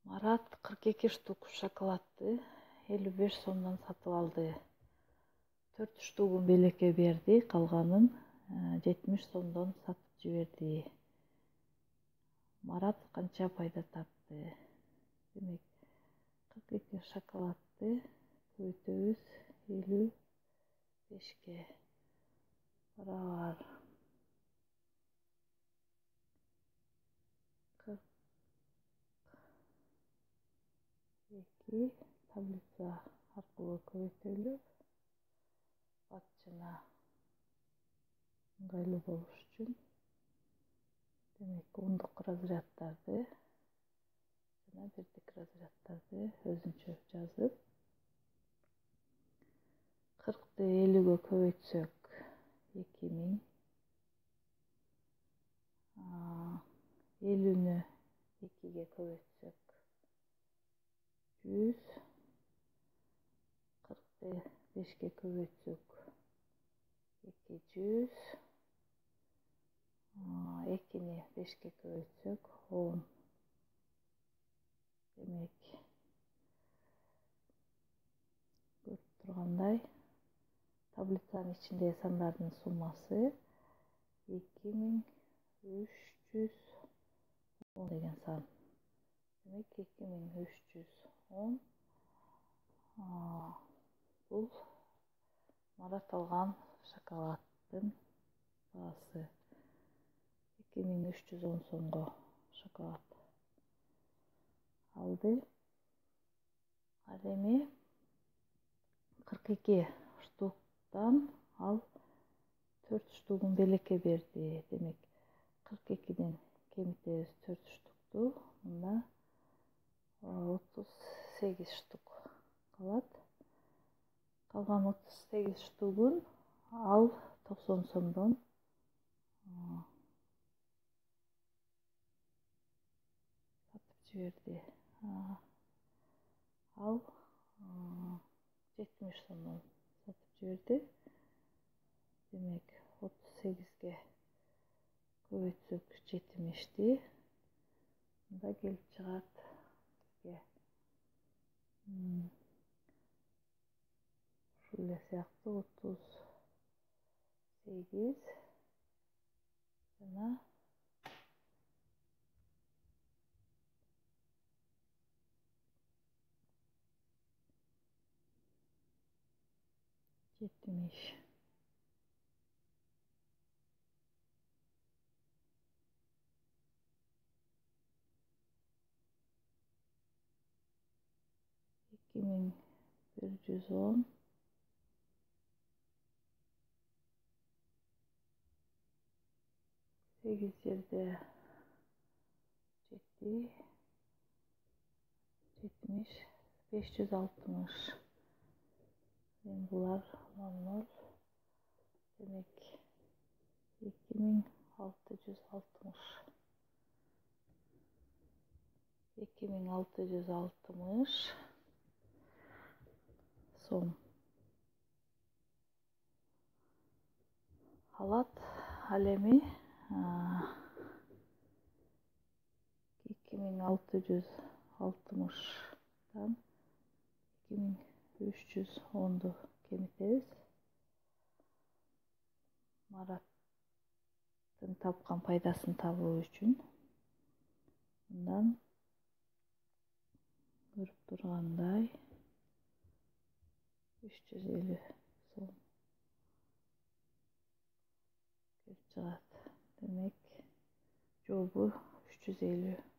Марат 42 штук шоколадты 55 сомдон сатып алды. 4 штугун Белекке берди, калганын 70 сомдон сатып жиберди. Марат канча пайда тапты? Демек, 42 шоколадты көбөйтөбүз 55ке. Барабар 42 таблица аркылуу көбөйтөлүп, бачына ыңгайлуу болуш үчүн демек ондук разряддарды жана бирдик разряддарды өзүнчө жазып, 40-ты 50-гө көбөйтсөк 2000, 50-нү 2-ге көбөйтсөк 100, 40-ты 5-ке көбөйтсөк 200, 2-ни 5-ке көбөйтсөк 10. Демек, көрүп тургандай, таблицанын ичиндеги сандардын суммасы 2310 деген сан. Демек, 2310 бул Марат алган шоколаддын баасы. 2310 сомго шоколад алды. Ал эми 42 штуктан ал 4 штугун Белекке берди. Демек, 42ден кемитебиз 4 штукту. Мында 38 штук калат. Калган 38 штугун ал 90 сомдон сатып жиберди. Ал 70 сомдон сатып жиберди. Демек, 38ге көбөйтсөк 70-ти. Мында келип чыгат бизге. Ушул эле сыяктуу 38 жана 70. Эки миң бир жүз он 8 жерде 7 70 560. Булар 00. Демек, 2660. 2660 сом алат. Ал эми 2660-дан 2310-ду кемитебиз. Мараттын тапкан пайдасын табуу үчүн мындан көрүп тургандай 350 сом келип чыгат. Демек, жообу 350